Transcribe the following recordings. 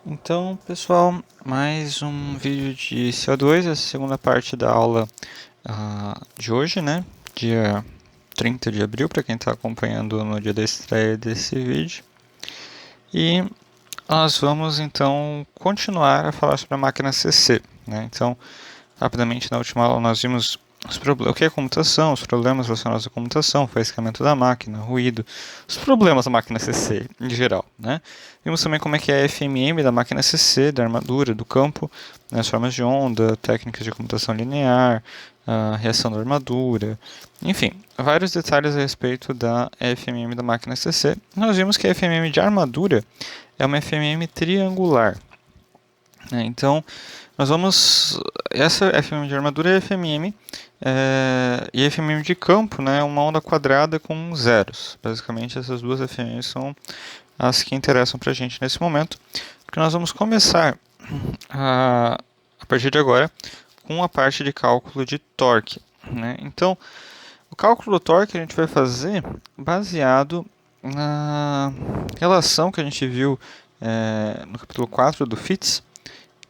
Então, pessoal, mais um vídeo de CO2, essa segunda parte da aula de hoje, né? Dia 30 de abril, para quem está acompanhando no dia da estreia desse vídeo. E nós vamos então continuar a falar sobre a máquina CC, né? Então, rapidamente, na última aula nós vimos o que é comutação, os problemas relacionados à comutação, faiscamento da máquina, ruído, os problemas da máquina CC em geral, né? Vimos também como é que é a FMM da máquina CC, da armadura, do campo, né, as formas de onda, técnicas de comutação linear, a reação da armadura, enfim, vários detalhes a respeito da FMM da máquina CC. Nós vimos que a FMM de armadura é uma FMM triangular, né? Então, nós vamos. Essa FMM de armadura é FMM. E FMM de campo, né, é uma onda quadrada com zeros. Basicamente, essas duas FMMs são as que interessam para a gente nesse momento. Porque nós vamos começar a partir de agora com a parte de cálculo de torque, né? Então, o cálculo do torque a gente vai fazer baseado na relação que a gente viu no capítulo 4 do FITS,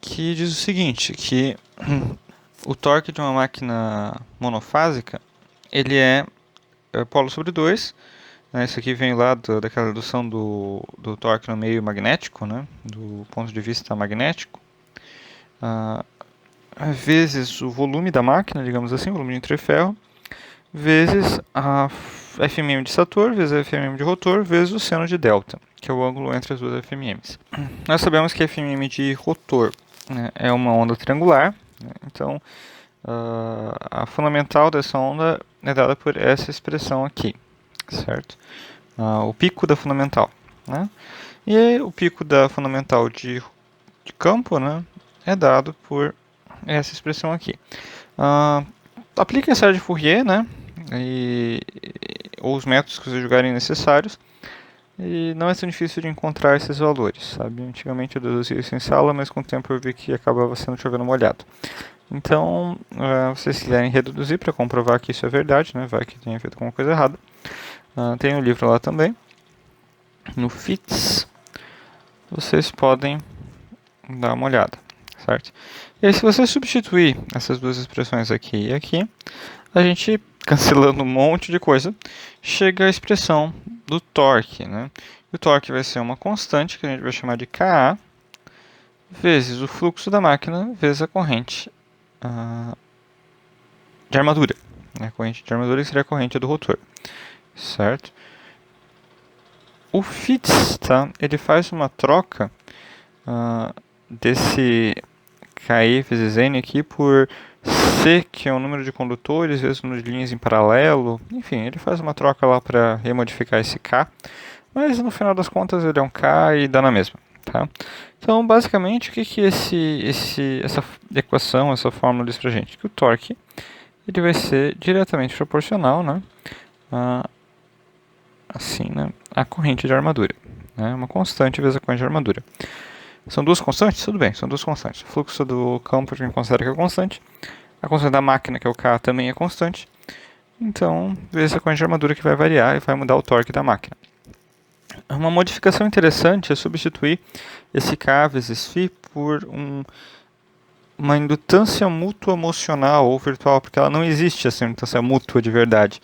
que diz o seguinte, que o torque de uma máquina monofásica, ele é polo sobre 2, né? Isso aqui vem lá daquela redução do torque no meio magnético, né? Do ponto de vista magnético, vezes o volume da máquina, digamos assim, o volume de entreferro, vezes a FMM de stator, vezes a FMM de rotor, vezes o seno de delta, que é o ângulo entre as duas FMMs. Nós sabemos que a FMM de rotor, né, é uma onda triangular, né? Então a fundamental dessa onda é dada por essa expressão aqui, certo? O pico da fundamental, né? E aí, o pico da fundamental de campo, né, é dado por essa expressão aqui. Aplique a série de Fourier, né, ou os métodos que vocês julgarem necessários, e não é tão difícil de encontrar esses valores, sabe? Antigamente eu deduzia isso em sala, mas com o tempo eu vi que acabava sendo chovendo molhado. Então, se vocês quiserem reduzir para comprovar que isso é verdade, né, vai que tenha feito alguma coisa errada, tem um livro lá também, no FITS, vocês podem dar uma olhada, certo? E aí, se você substituir essas duas expressões aqui e aqui, a gente, cancelando um monte de coisa, chega à expressão do torque, né? E o torque vai ser uma constante, que a gente vai chamar de Ka, vezes o fluxo da máquina, vezes a corrente de armadura. A corrente de armadura seria a corrente do rotor, certo? O FITS, tá? Ele faz uma troca desse Ki vezes N aqui por C, que é o número de condutores, vezes o número de linhas em paralelo. Enfim, ele faz uma troca lá para remodificar esse K, mas no final das contas ele é um K e dá na mesma, tá? Então, basicamente, o que essa equação, essa fórmula diz pra gente? Que o torque ele vai ser diretamente proporcional, né, assim, né, à corrente de armadura, né, uma constante vezes a corrente de armadura. São duas constantes? Tudo bem, são duas constantes. O fluxo do campo a gente considera que é constante. A constante da máquina, que é o K, também é constante. Então, vezes a corrente de armadura que vai variar e vai mudar o torque da máquina. Uma modificação interessante é substituir esse K vezes Φ por uma indutância mútua emocional ou virtual, porque ela não existe essa indutância mútua de verdade.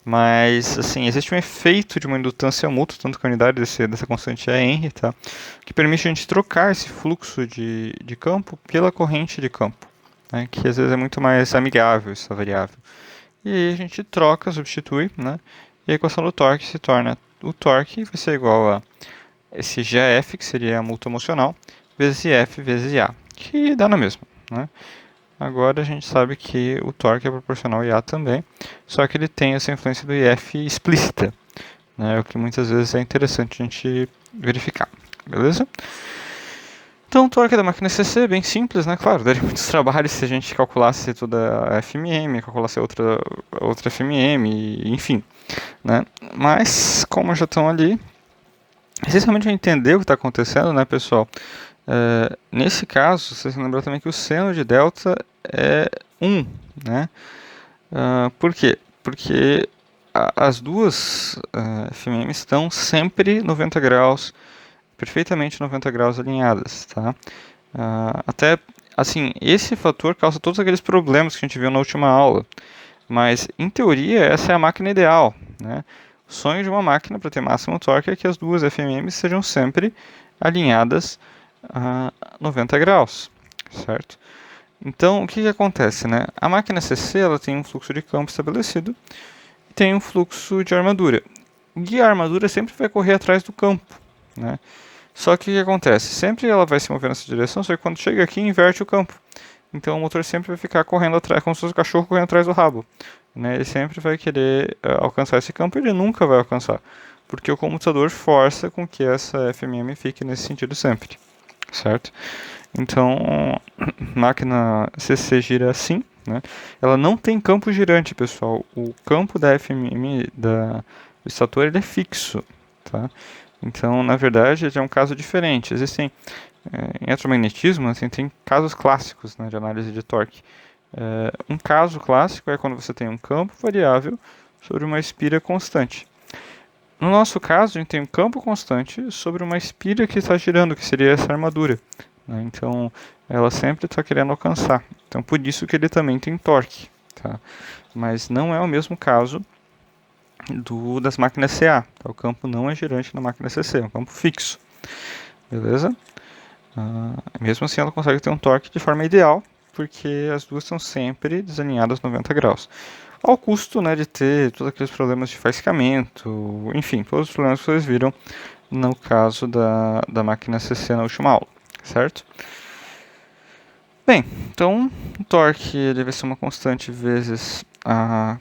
Mas, assim, existe um efeito de uma indutância mútua, tanto que a unidade dessa constante é Henry, tá? Que permite a gente trocar esse fluxo de campo pela corrente de campo, né? Que às vezes é muito mais amigável essa variável. E aí a gente troca, substitui, né? E a equação do torque se torna o torque vai ser igual a esse GF, que seria a mútua emocional, vezes F vezes A, que dá na mesma, né? Agora a gente sabe que o torque é proporcional a IA também, só que ele tem essa influência do IF explícita, né, o que muitas vezes é interessante a gente verificar, beleza? Então o torque da máquina CC é bem simples, né? Claro, daria muitos trabalhos se a gente calculasse toda a FMM, calculasse outra FMM, enfim, né? Mas, como já estão ali, essencialmente entender o que está acontecendo, né, pessoal? Nesse caso, vocês lembram também que o seno de delta é 1, né? Por quê? Porque as duas FMM estão sempre 90 graus perfeitamente 90 graus alinhadas, tá? Até, assim, esse fator causa todos aqueles problemas que a gente viu na última aula. Mas, em teoria, essa é a máquina ideal, né? O sonho de uma máquina para ter máximo torque é que as duas FMMs sejam sempre alinhadas a 90 graus, certo? Então, o que que acontece, né? A máquina CC ela tem um fluxo de campo estabelecido e tem um fluxo de armadura. E a armadura sempre vai correr atrás do campo, né? Só que o que acontece? Sempre ela vai se mover nessa direção, só que quando chega aqui inverte o campo. Então o motor sempre vai ficar correndo atrás, como se fosse o cachorro correndo atrás do rabo, né? Ele sempre vai querer alcançar esse campo e ele nunca vai alcançar, porque o computador força com que essa FMM fique nesse sentido sempre, certo? Então, máquina CC gira assim, né? Ela não tem campo girante, pessoal. O campo da FMM do estator ele é fixo, tá? Então, na verdade, ele é um caso diferente. Existem em eletromagnetismo, assim, tem casos clássicos, né, de análise de torque. Um caso clássico é quando você tem um campo variável sobre uma espira constante. No nosso caso, a gente tem um campo constante sobre uma espira que está girando, que seria essa armadura, né? Então, ela sempre está querendo alcançar. Então, por isso que ele também tem torque, tá? Mas não é o mesmo caso das máquinas CA. Tá? O campo não é girante na máquina CC, é um campo fixo. Beleza? Mesmo assim, ela consegue ter um torque de forma ideal, porque as duas estão sempre desalinhadas 90 graus. Ao custo, né, de ter todos aqueles problemas de faiscamento, enfim, todos os problemas que vocês viram no caso da máquina CC na última aula, certo? Bem, então o torque ele vai ser uma constante vezes a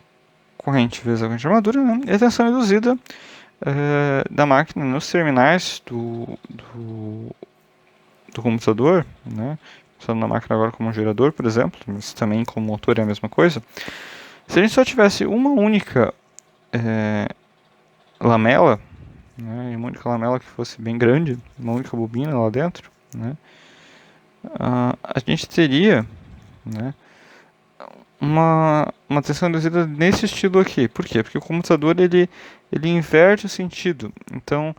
corrente vezes a corrente de armadura, né? E a tensão induzida da máquina nos terminais do computador, né? Usando a máquina agora como um gerador, por exemplo, mas também como motor é a mesma coisa. Se a gente só tivesse uma única lamela, né, uma única lamela que fosse bem grande, uma única bobina lá dentro, né, a gente teria, né, uma tensão induzida nesse estilo aqui. Por quê? Porque o computador ele inverte o sentido. Então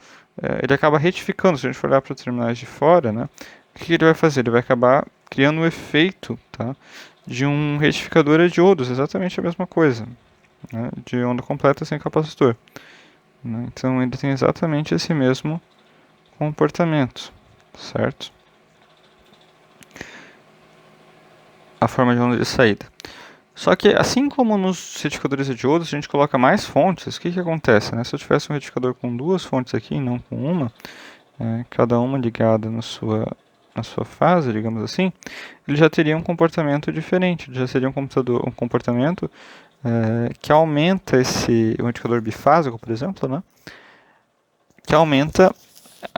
ele acaba retificando. Se a gente for olhar para os terminais de fora, né, o que ele vai fazer? Ele vai acabar criando o efeito, tá, de um retificador a diodos, exatamente a mesma coisa, né, de onda completa sem capacitor. Né? Então ele tem exatamente esse mesmo comportamento, certo? A forma de onda de saída. Só que, assim como nos retificadores de diodos, a gente coloca mais fontes, o que acontece? Né? Se eu tivesse um retificador com duas fontes aqui e não com uma, cada uma ligada na sua fase, digamos assim, ele já teria um comportamento diferente, ele já seria um comportamento que aumenta um retificador bifásico, por exemplo, né? Que aumenta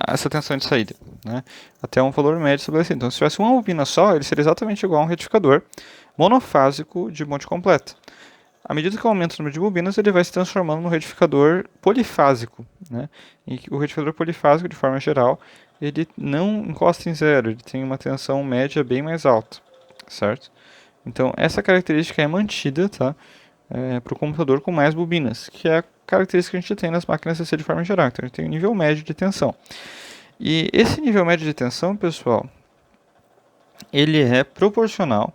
essa tensão de saída, né? Até um valor médio estabelecido. Então, se tivesse uma bobina só, ele seria exatamente igual a um retificador monofásico de monte completa. À medida que aumenta o número de bobinas, ele vai se transformando num retificador polifásico, né? E o retificador polifásico, de forma geral, ele não encosta em zero, ele tem uma tensão média bem mais alta, certo? Então, essa característica é mantida, tá? Para o computador com mais bobinas, que é a característica que a gente tem nas máquinas CC de forma geral. Então, a gente tem um nível médio de tensão. E esse nível médio de tensão, pessoal, ele é proporcional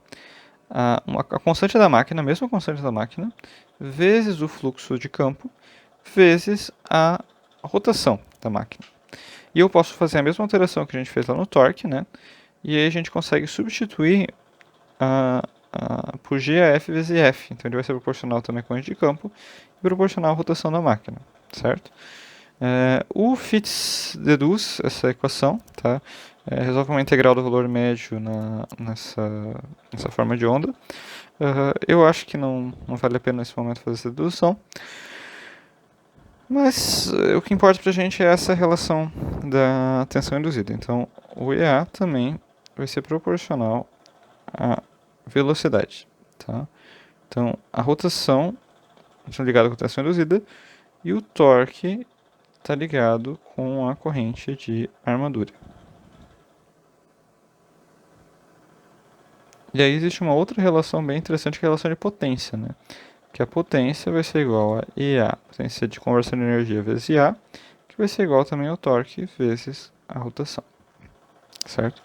a constante da máquina, a mesma constante da máquina, vezes o fluxo de campo, vezes a rotação da máquina. E eu posso fazer a mesma alteração que a gente fez lá no torque, né? E aí a gente consegue substituir por GAF vezes F. Então ele vai ser proporcional também à corrente de campo e proporcional à rotação da máquina, certo? O Fitts deduz essa equação, tá? Resolve uma integral do valor médio nessa forma de onda. Eu acho que não vale a pena nesse momento fazer essa dedução. Mas o que importa pra gente é essa relação da tensão induzida. Então, o EA também vai ser proporcional à velocidade, tá? Então, a rotação está ligada com a tensão induzida e o torque está ligado com a corrente de armadura. E aí existe uma outra relação bem interessante, que é a relação de potência, né? Que a potência vai ser igual a EA, potência de conversão de energia vezes IA, que vai ser igual também ao torque vezes a rotação, certo?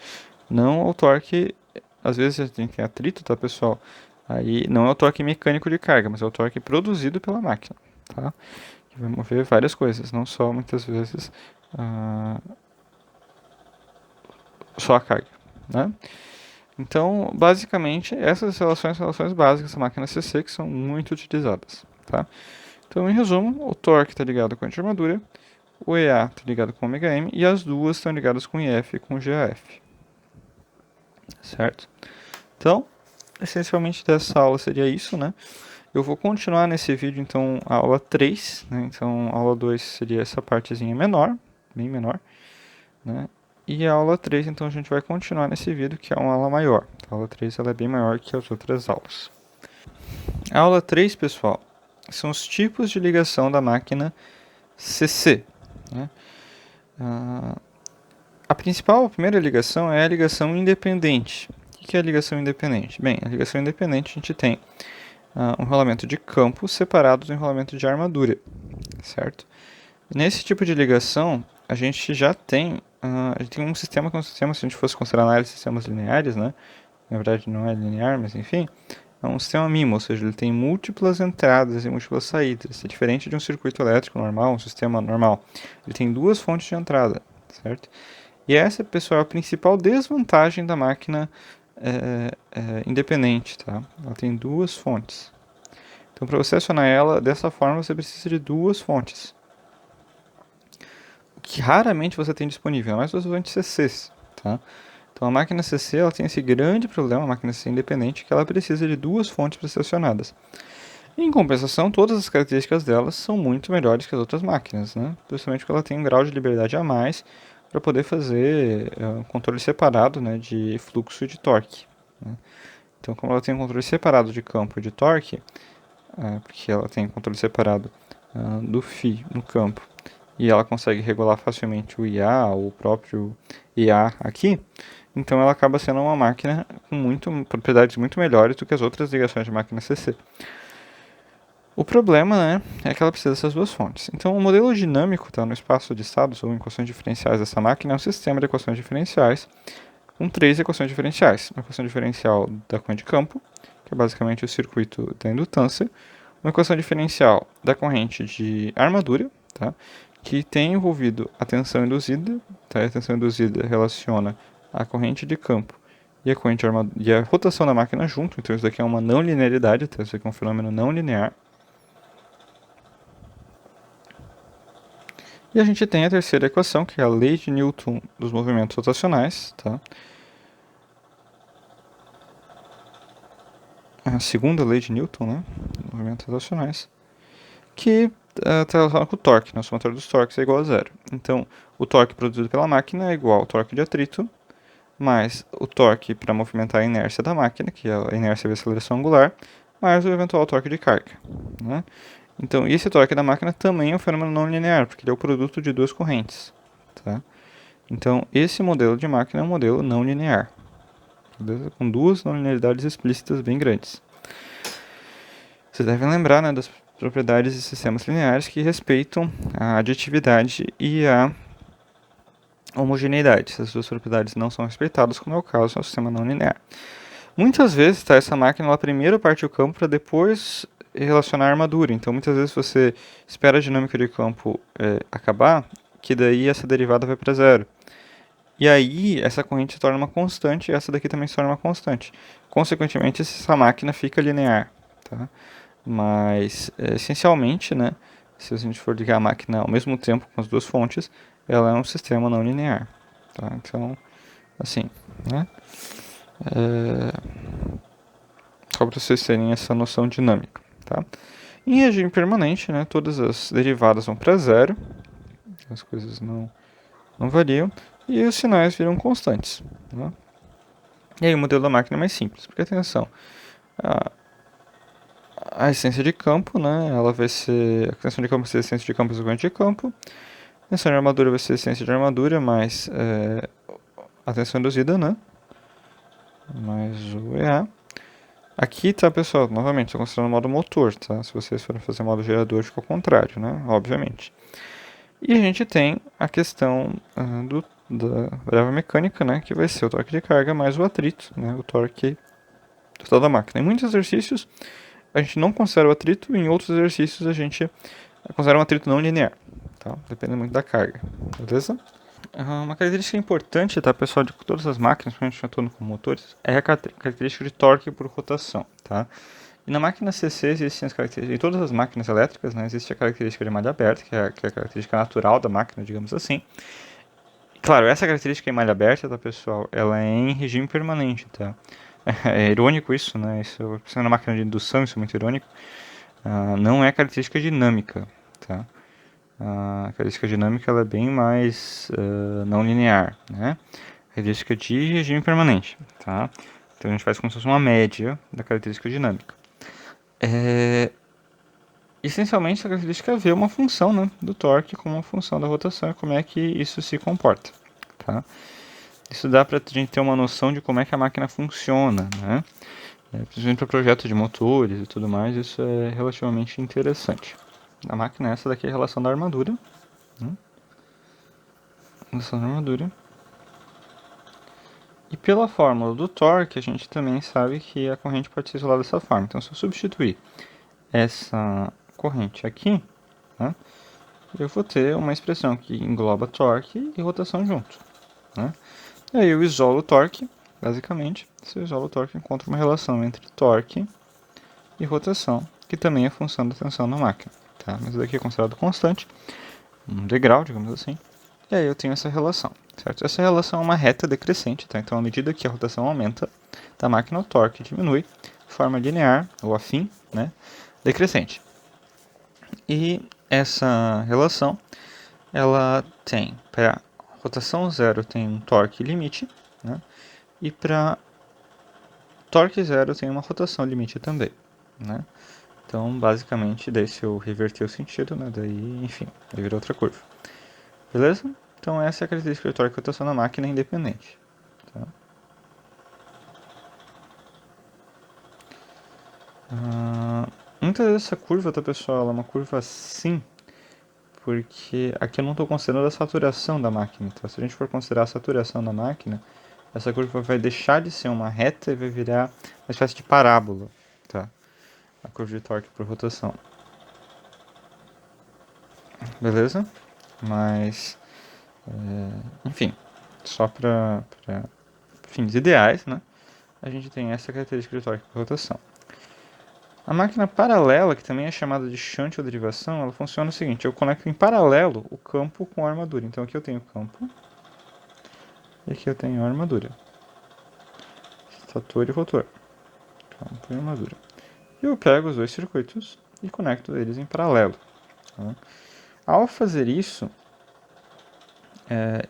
Não ao torque, às vezes a gente tem atrito, tá, pessoal? Aí não é o torque mecânico de carga, mas é o torque produzido pela máquina, tá? Que vai mover várias coisas, não só muitas vezes só a carga, né? Então, basicamente, essas relações são relações básicas da máquina CC que são muito utilizadas, tá? Então, em resumo, o torque está ligado com a anti-armadura, o EA está ligado com o ômega M e as duas estão ligadas com IF e com GAF, certo? Então, essencialmente dessa aula seria isso, né? Eu vou continuar nesse vídeo, então, a aula 3, né? Então, a aula 2 seria essa partezinha menor, bem menor, né? E a aula 3, então, a gente vai continuar nesse vídeo, que é uma aula maior. A aula 3 ela é bem maior que as outras aulas. A aula 3, pessoal, são os tipos de ligação da máquina CC, né? A primeira ligação é a ligação independente. O que é a ligação independente? Bem, a ligação independente a gente tem um rolamento de campo separado do enrolamento de armadura, certo? Nesse tipo de ligação, a gente já tem, a gente tem um sistema que é um sistema, se a gente fosse considerar análise de sistemas lineares, né? Na verdade não é linear, mas enfim, é um sistema MIMO, ou seja, ele tem múltiplas entradas e múltiplas saídas. É diferente de um circuito elétrico normal, um sistema normal. Ele tem duas fontes de entrada, certo? E essa, pessoal, é a principal desvantagem da máquina independente, tá? Ela tem duas fontes. Então, para você acionar ela dessa forma, você precisa de duas fontes. O que raramente você tem disponível, mas você usa CCs, tá? Então, a máquina CC ela tem esse grande problema, a máquina CC independente, que ela precisa de duas fontes para ser acionadas. Em compensação, todas as características delas são muito melhores que as outras máquinas, né? Principalmente porque ela tem um grau de liberdade a mais para poder fazer um controle separado, né, de fluxo e de torque, né? Então, como ela tem um controle separado de campo e de torque, porque ela tem controle separado do φ no campo, e ela consegue regular facilmente o IA, o próprio IA aqui, então ela acaba sendo uma máquina com propriedades muito melhores do que as outras ligações de máquina CC. O problema, né, é que ela precisa dessas duas fontes. Então, o modelo dinâmico, tá, no espaço de estados ou equações diferenciais dessa máquina é um sistema de equações diferenciais com três equações diferenciais. Uma equação diferencial da corrente de campo, que é basicamente o circuito da indutância. Uma equação diferencial da corrente de armadura, tá, que tem envolvido a tensão induzida. Tá, a tensão induzida relaciona a corrente de campo e a rotação da máquina junto. Então, isso daqui é uma não linearidade, tá, isso aqui é um fenômeno não linear. E a gente tem a terceira equação, que é a lei de Newton dos movimentos rotacionais, tá? A segunda lei de Newton, né? Movimentos rotacionais, que está relacionada com o torque, né? A somatória dos torques é igual a zero. Então, o torque produzido pela máquina é igual ao torque de atrito, mais o torque para movimentar a inércia da máquina, que é a inércia vezes a aceleração angular, mais o eventual torque de carga, né? Então, esse torque da máquina também é um fenômeno não linear, porque ele é o produto de duas correntes, tá? Então, esse modelo de máquina é um modelo não linear, beleza? Com duas não linearidades explícitas bem grandes. Vocês devem lembrar, né, das propriedades de sistemas lineares que respeitam a aditividade e a homogeneidade. Essas duas propriedades não são respeitadas, como é o caso do sistema não linear. Muitas vezes, tá, essa máquina ela primeiro parte o campo para depois relacionar a armadura. Então, muitas vezes você espera a dinâmica de campo acabar, que daí essa derivada vai para zero. E aí, essa corrente se torna uma constante e essa daqui também se torna uma constante. Consequentemente, essa máquina fica linear, tá? Mas, essencialmente, né, se a gente for ligar a máquina ao mesmo tempo com as duas fontes, ela é um sistema não linear, tá? Então, assim, né? Só para vocês terem essa noção dinâmica, tá? Em regime permanente, né, todas as derivadas vão para zero, as coisas não variam, e os sinais viram constantes, tá? E aí o modelo da máquina é mais simples, porque atenção, a essência de campo, né, ela vai ser, a tensão de campo vai ser a essência de campo corrente de campo, a tensão de armadura vai ser a essência de armadura mais a tensão induzida, né, mais o EA. Aqui tá, pessoal, novamente, estou considerando o modo motor, tá? Se vocês forem fazer modo gerador, fica ao contrário, né? Obviamente. E a gente tem a questão da variável mecânica, né, que vai ser o torque de carga mais o atrito, né, o torque total da máquina. Em muitos exercícios a gente não considera o atrito, e em outros exercícios a gente considera um atrito não linear, tá? Depende muito da carga, beleza? Uma característica importante, tá, pessoal, de todas as máquinas, principalmente atuando com motores, é a característica de torque por rotação, tá? E na máquina CC existem as características, em todas as máquinas elétricas, né, existe a característica de malha aberta, que é a característica natural da máquina, digamos assim. E, claro, essa característica em malha aberta, tá, pessoal, ela é em regime permanente, tá? É irônico isso, né? Isso, sendo uma máquina de indução, isso é muito irônico. Não é característica dinâmica, tá? A característica dinâmica ela é bem mais não linear, né? Característica de regime permanente, tá? Então a gente faz como se fosse uma média da característica dinâmica. Essencialmente, essa característica vê uma função, né, do torque como uma função da rotação e como é que isso se comporta, tá? Isso dá para a gente ter uma noção de como é que a máquina funciona, né? Principalmente para projetos de motores e tudo mais, isso é relativamente interessante. A máquina, essa daqui é a relação da armadura, né? Relação da armadura. E pela fórmula do torque, a gente também sabe que a corrente pode ser isolada dessa forma. Então, se eu substituir essa corrente aqui, né, eu vou ter uma expressão que engloba torque e rotação junto, né? E aí eu isolo o torque, basicamente. Se eu isolo o torque, eu encontro uma relação entre torque e rotação, que também é função da tensão na máquina, tá? Mas isso daqui é considerado constante, um degrau, digamos assim. E aí eu tenho essa relação, certo? Essa relação é uma reta decrescente, tá? Então, à medida que a rotação aumenta da máquina, o torque diminui de forma linear, ou afim, né? Decrescente. E essa relação, ela tem, para rotação zero tem um torque limite, né? E para torque zero tem uma rotação limite também, né? Então, basicamente, daí se eu reverter o sentido, né? Daí, enfim, aí vira outra curva. Beleza? Então essa é a característica de torque e rotação na máquina independente. Tá? Muitas vezes essa curva, tá, pessoal, ela é uma curva assim, porque aqui eu não estou considerando a saturação da máquina. Então, se a gente for considerar a saturação da máquina, essa curva vai deixar de ser uma reta e vai virar uma espécie de parábola, tá? A curva de torque por rotação. Beleza? Mas, enfim, só para fins ideais, né? A gente tem essa característica de torque por rotação. A máquina paralela, que também é chamada de shunt ou derivação, ela funciona o seguinte: eu conecto em paralelo o campo com a armadura. Então aqui eu tenho campo e aqui eu tenho armadura. Stator e rotor. Campo e armadura. E eu pego os dois circuitos e conecto eles em paralelo. Tá? Ao fazer isso,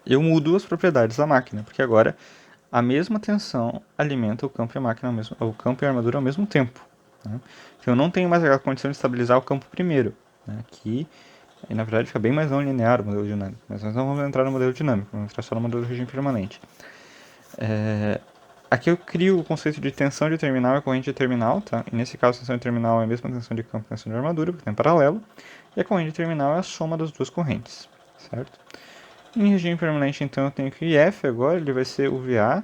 eu mudo as propriedades da máquina, porque agora a mesma tensão alimenta o campo e a máquina, o campo e a armadura ao mesmo tempo. Né? Então eu não tenho mais a condição de estabilizar o campo primeiro. Né? Aqui, e na verdade fica bem mais não linear o modelo dinâmico, mas nós não vamos entrar no modelo dinâmico, vamos entrar só no modelo de regime permanente. Aqui eu crio o conceito de tensão de terminal e corrente de terminal, tá? E nesse caso a tensão de terminal é a mesma tensão de campo e tensão de armadura, porque tem paralelo, e a corrente de terminal é a soma das duas correntes, certo? Em regime permanente, então, eu tenho que o IF agora, ele vai ser o VA,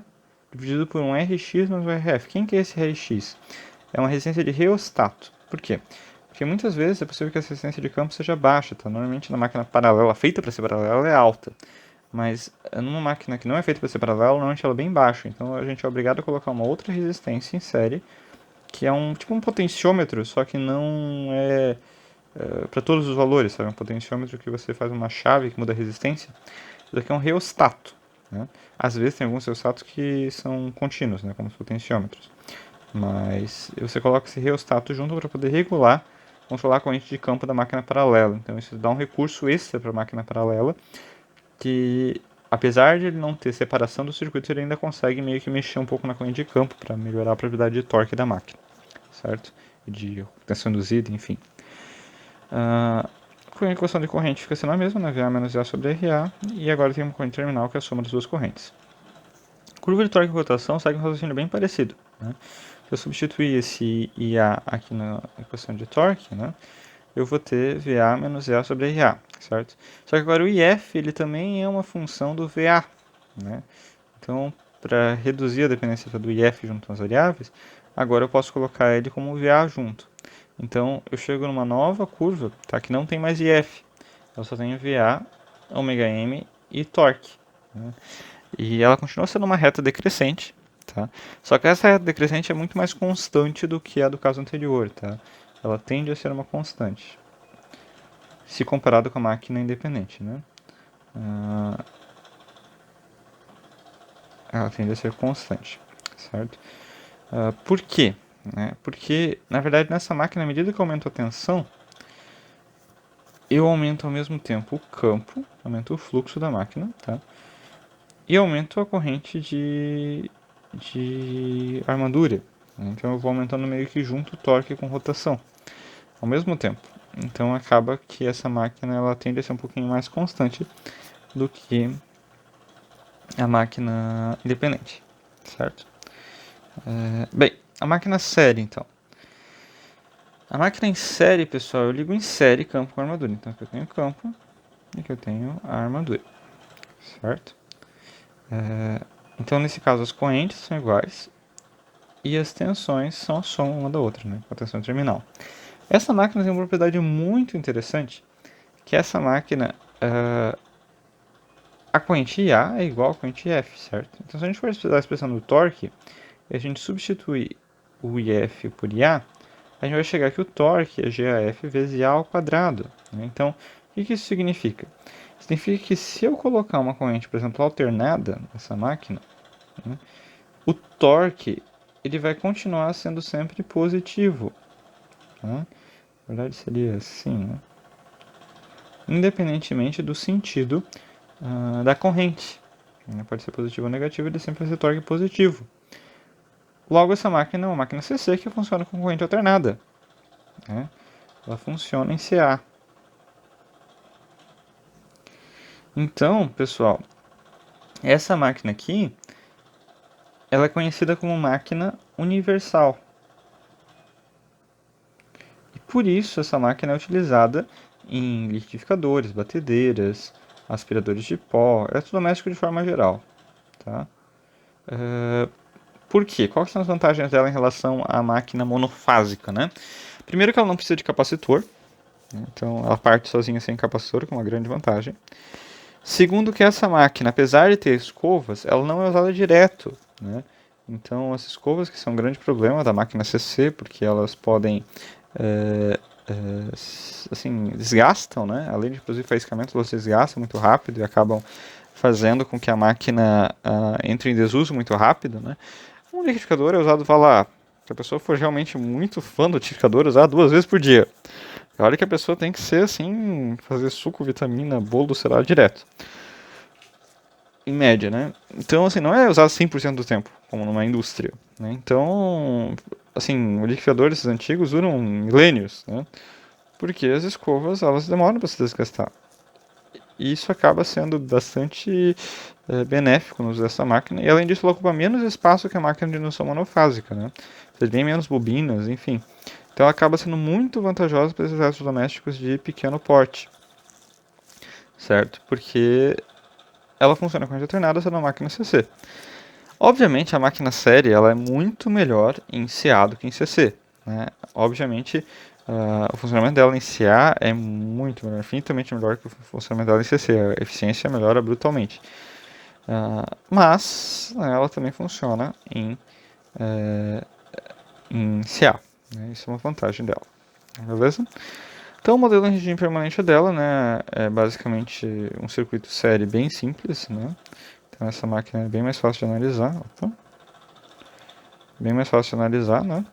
dividido por um RX mais o RF. Quem que é esse RX? É uma resistência de reostato. Por quê? Porque muitas vezes é possível que a resistência de campo seja baixa, tá? Normalmente na máquina paralela, feita para ser paralela, ela é alta. Mas numa máquina que não é feita para ser paralela, normalmente ela é bem baixa. Então a gente é obrigado a colocar uma outra resistência em série, que é tipo um potenciômetro, só que não é para todos os valores, sabe? Um potenciômetro que você faz uma chave que muda a resistência. Isso aqui é um reostato. Né? Às vezes tem alguns reostatos que são contínuos, né? Como os potenciômetros. Mas você coloca esse reostato junto para poder regular, controlar a corrente de campo da máquina paralela. Então isso dá um recurso extra para a máquina paralela, que apesar de ele não ter separação do circuito, ele ainda consegue meio que mexer um pouco na corrente de campo para melhorar a propriedade de torque da máquina, certo? E de tensão induzida, enfim. Com a equação de corrente fica sendo a mesma, né? VA menos A sobre RA, e agora tem uma corrente terminal que é a soma das duas correntes. Curva de torque e rotação segue um raciocínio bem parecido. Né? Se eu substituir esse IA aqui na equação de torque, né, eu vou ter VA menos A sobre RA, certo? Só que agora o IF ele também é uma função do VA, né? Então, para reduzir a dependência do IF junto às variáveis, agora eu posso colocar ele como VA junto. Então, eu chego numa nova curva, tá, que não tem mais IF. Eu só tenho VA, ômega m e torque, né? E ela continua sendo uma reta decrescente, tá? Só que essa reta decrescente é muito mais constante do que a do caso anterior, tá? Ela tende a ser uma constante, se comparado com a máquina independente, né? Ela tende a ser constante, certo? Por quê? Né? Porque, na verdade, nessa máquina, à medida que eu aumento a tensão, eu aumento ao mesmo tempo o campo, aumento o fluxo da máquina, tá? E aumento a corrente de armadura. Né? Então eu vou aumentando meio que junto o torque com rotação, ao mesmo tempo. Então acaba que essa máquina ela tende a ser um pouquinho mais constante do que a máquina independente, certo? Bem, a máquina série, então. A máquina em série, pessoal, eu ligo em série campo com armadura. Então aqui eu tenho campo e aqui eu tenho a armadura, certo? Então nesse caso as correntes são iguais e as tensões são a soma uma da outra, né? Com a tensão terminal. Essa máquina tem uma propriedade muito interessante, que essa máquina, a corrente IA é igual à corrente F, certo? Então se a gente for estudar a expressão do torque, e a gente substituir o IF por IA, a gente vai chegar que o torque é GAF vezes IA ao quadrado. Né? Então, o que isso significa? Significa que se eu colocar uma corrente, por exemplo, alternada nessa máquina, né, o torque ele vai continuar sendo sempre positivo. Né? Na verdade seria assim, né? Independentemente do sentido da corrente. Pode ser positivo ou negativo, ele sempre vai ser torque positivo. Logo, essa máquina é uma máquina CC que funciona com corrente alternada. Né? Ela funciona em CA. Então, pessoal, essa máquina aqui, ela é conhecida como máquina universal. E por isso essa máquina é utilizada em liquidificadores, batedeiras, aspiradores de pó, eletrodoméstico de forma geral. Tá? Por quê? Quais são as vantagens dela em relação à máquina monofásica? Né? Primeiro que ela não precisa de capacitor, então ela parte sozinha sem capacitor, que é uma grande vantagem. Segundo que essa máquina, apesar de ter escovas, ela não é usada direto, né? Então as escovas que são um grande problema da máquina CC, porque elas podem assim, desgastam, né? Além de produzir faiscamento, elas desgastam muito rápido e acabam fazendo com que a máquina entre em desuso muito rápido, né? Um liquidificador é usado, vai lá, se a pessoa for realmente muito fã do liquidificador, usar 2 vezes por dia. Olha que a pessoa tem que ser assim, fazer suco, vitamina, bolo, sei lá, direto. Em média, né? Então, assim, não é usado 100% do tempo, como numa indústria. Né? Então, assim, os liquidificadores antigos duram milênios, né? Porque as escovas, elas demoram para se desgastar. E isso acaba sendo bastante benéfico no uso dessa máquina. E além disso, ela ocupa menos espaço que a máquina de indução monofásica, né? Tem bem menos bobinas, enfim. Então ela acaba sendo muito vantajosa para esses eletrodomésticos de pequeno porte, certo? Porque ela funciona com rede alternada sendo uma máquina CC. Obviamente a máquina série ela é muito melhor em CA do que em CC. Né? Obviamente o funcionamento dela em CA é muito melhor, infinitamente melhor que o funcionamento dela em CC. A eficiência melhora brutalmente. Mas ela também funciona em CA. Né? Isso é uma vantagem dela. Beleza? Então o modelo em regime permanente dela, né, é basicamente um circuito série bem simples, né? Então essa máquina é bem mais fácil de analisar. Opa. Bem mais fácil de analisar, né?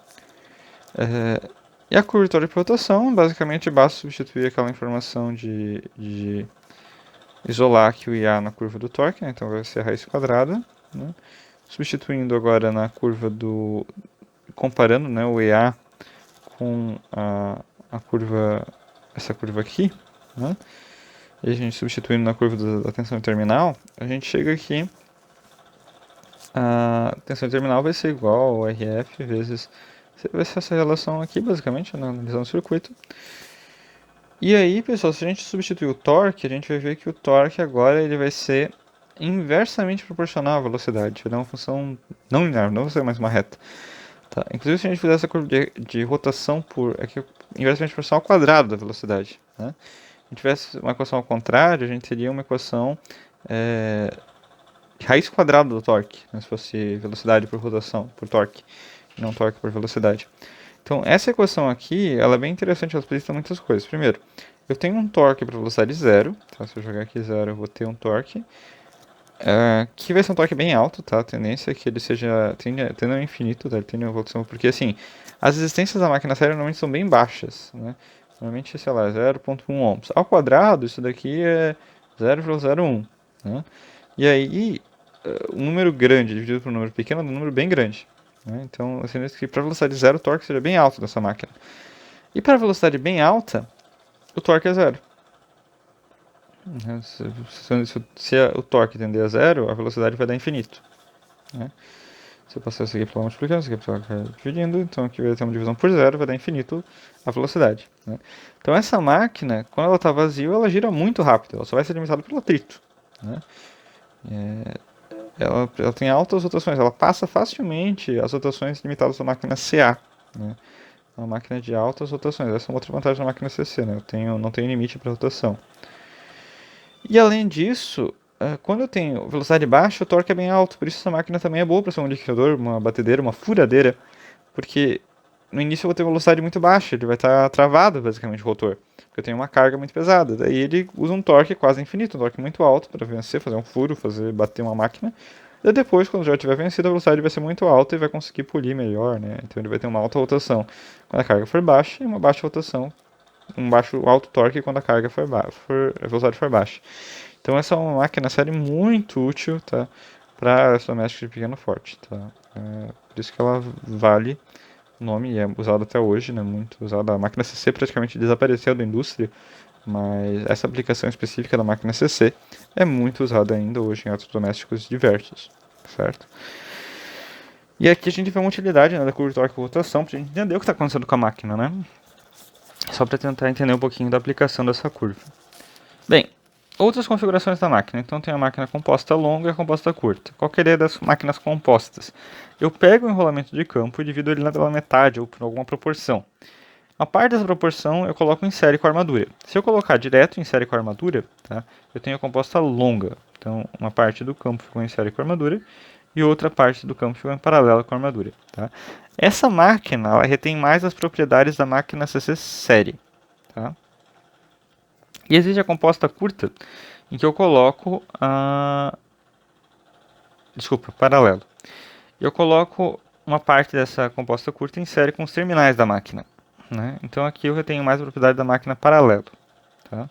E a curva de torque de rotação, basicamente basta substituir aquela informação de isolar aqui o IA na curva do torque, né? Então vai ser a raiz quadrada, né? Substituindo agora na curva do... comparando, né, o EA com a curva, essa curva aqui, né? E a gente substituindo na curva da tensão terminal, a gente chega aqui, a tensão terminal vai ser igual ao RF vezes, vai ser essa relação aqui basicamente, na analisando o circuito. E aí, pessoal, se a gente substituir o torque, a gente vai ver que o torque agora ele vai ser inversamente proporcional à velocidade. Ela é uma função não linear, não vai ser mais uma reta. Tá? Inclusive, se a gente fizesse essa curva de rotação por aqui, inversamente proporcional ao quadrado da velocidade. Né? Se a gente tivesse uma equação ao contrário, a gente teria uma equação raiz quadrada do torque, né? Se fosse velocidade por rotação, por torque, não torque por velocidade. Então, essa equação aqui, ela é bem interessante, ela explica muitas coisas. Primeiro, eu tenho um torque para velocidade zero, tá? Se eu jogar aqui zero, eu vou ter um torque, que vai ser um torque bem alto, tá? A tendência é que ele seja, tenda ao infinito, tá? Ele tende a evolução, porque assim, as resistências da máquina séria normalmente são bem baixas, né? Normalmente, sei lá, 0,1 ohms. Ao quadrado, isso daqui é 0,01, né? E aí, um número grande dividido por um número pequeno é um número bem grande. Né? Então, assim, que para velocidade zero, o torque seja bem alto dessa máquina. E para velocidade bem alta, o torque é zero. Né? Se o torque tender a zero, a velocidade vai dar infinito. Né? Se eu passar isso aqui para multiplicando, isso aqui para dividindo, então aqui vai ter uma divisão por zero, vai dar infinito a velocidade. Né? Então essa máquina, quando ela está vazia, ela gira muito rápido, ela só vai ser limitada pelo atrito. Né? Ela tem altas rotações, ela passa facilmente as rotações limitadas da máquina CA. Né? É uma máquina de altas rotações, essa é uma outra vantagem da máquina CC, né? Não tenho limite para rotação. E além disso, quando eu tenho velocidade baixa, o torque é bem alto, por isso essa máquina também é boa para ser um liquidificador, uma batedeira, uma furadeira, porque no início eu vou ter velocidade muito baixa, ele vai estar travado basicamente o rotor, porque eu tenho uma carga muito pesada. Daí ele usa um torque quase infinito, um torque muito alto para vencer, fazer um furo, bater uma máquina. E depois, quando já tiver vencido, a velocidade vai ser muito alta e vai conseguir polir melhor, né? Então ele vai ter uma alta rotação quando a carga for baixa e uma baixa rotação, alto torque quando a carga a velocidade for baixa. Então essa é uma máquina série muito útil, tá? Para eletrodomésticos de pequeno porte, tá? Por isso que ela vale o nome e é usada até hoje, né? Muito usada. A máquina CC praticamente desapareceu da indústria, mas essa aplicação específica da máquina CC é muito usada ainda hoje em eletrodomésticos diversos, certo? E aqui a gente vê uma utilidade, né, da curva de torque e rotação, para a gente entender o que está acontecendo com a máquina, né? Só para tentar entender um pouquinho da aplicação dessa curva. Bem, outras configurações da máquina. Então tem a máquina composta longa e a composta curta. Qual que é a ideia das máquinas compostas? Eu pego o enrolamento de campo e divido ele pela metade ou por alguma proporção. A parte dessa proporção eu coloco em série com a armadura. Se eu colocar direto em série com a armadura, tá, eu tenho a composta longa. Então uma parte do campo ficou em série com a armadura e outra parte do campo ficou em paralelo com a armadura. Tá? Essa máquina ela retém mais as propriedades da máquina CC série. Tá? E existe a composta curta, em que eu coloco a. Desculpa, paralelo. Eu coloco uma parte dessa composta curta em série com os terminais da máquina. Né? Então aqui eu retenho mais a propriedade da máquina paralelo. Tá?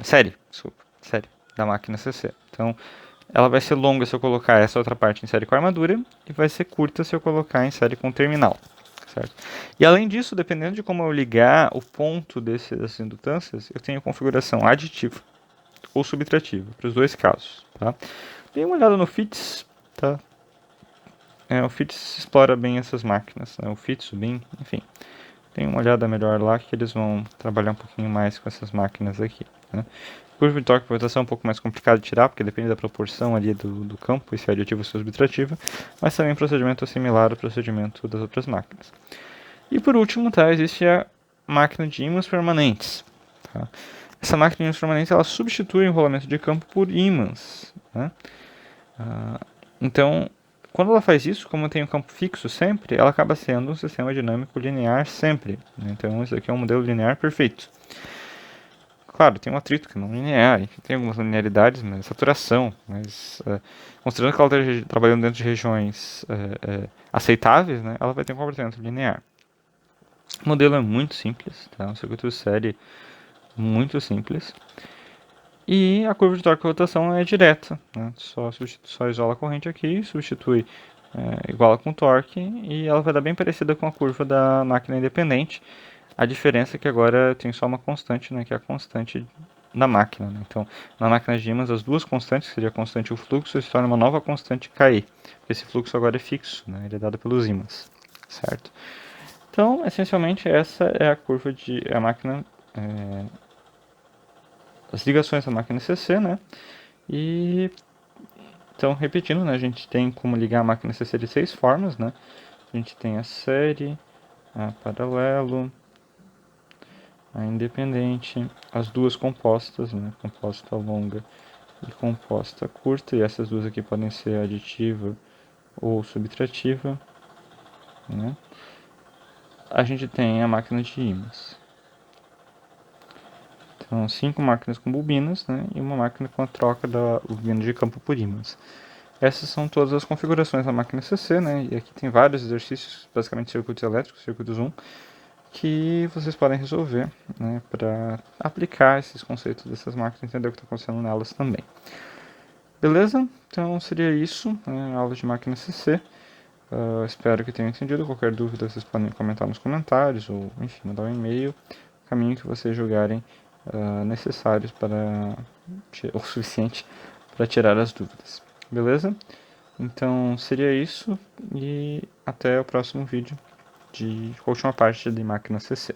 Série da máquina CC. Então ela vai ser longa se eu colocar essa outra parte em série com a armadura e vai ser curta se eu colocar em série com o terminal. Certo? E além disso, dependendo de como eu ligar o ponto dessas indutâncias, eu tenho configuração aditiva ou subtrativa, para os dois casos. Tá? Dê uma olhada no FITS. Tá? O FITS explora bem essas máquinas, né? O FITS, o BIM, enfim. Tem uma olhada melhor lá que eles vão trabalhar um pouquinho mais com essas máquinas aqui. Né? Curva de torque e rotação é um pouco mais complicado de tirar, porque depende da proporção ali do campo, se é aditiva ou se é subtrativa, mas também o procedimento é similar ao procedimento das outras máquinas. E por último, tá, existe a máquina de ímãs permanentes. Tá? Essa máquina de ímãs permanentes ela substitui o enrolamento de campo por ímãs. Né? Então, quando ela faz isso, como tem um campo fixo sempre, ela acaba sendo um sistema dinâmico linear sempre. Né? Então, isso aqui é um modelo linear perfeito. Claro, tem um atrito que não é linear, enfim, tem algumas linearidades, mas saturação. Mas, considerando que ela esteja trabalhando dentro de regiões aceitáveis, né, ela vai ter um comportamento linear. O modelo é muito simples, tá? Um circuito de série muito simples. E a curva de torque e rotação é direta, né? Só isola a corrente aqui, substitui iguala com torque e ela vai dar bem parecida com a curva da máquina independente. A diferença é que agora tem só uma constante, né, que é a constante da máquina. Né? Então, na máquina de ímãs, as duas constantes, que seria a constante e o fluxo, se torna uma nova constante KE. Esse fluxo agora é fixo, né? Ele é dado pelos ímãs, certo? Então, essencialmente, essa é a curva a máquina, as ligações da máquina CC, né? E então, repetindo, né, a gente tem como ligar a máquina CC de 6 formas, né? A gente tem a série, a paralelo, a independente, as duas compostas, né? Composta longa e composta curta, e essas duas aqui podem ser aditiva ou subtrativa, né? A gente tem a máquina de ímãs. Então, 5 máquinas com bobinas, né? E uma máquina com a troca da bobina de campo por ímãs. Essas são todas as configurações da máquina CC, né? E aqui tem vários exercícios, basicamente circuitos elétricos, circuito Zoom, que vocês podem resolver, né? Para aplicar esses conceitos dessas máquinas e entender o que está acontecendo nelas também. Beleza? Então seria isso, né? Aula de máquina CC. Espero que tenham entendido. Qualquer dúvida vocês podem comentar nos comentários ou, enfim, mandar um e-mail. O caminho que vocês julgarem necessários para o suficiente para tirar as dúvidas. Beleza? Então seria isso e até o próximo vídeo de última parte de máquina CC.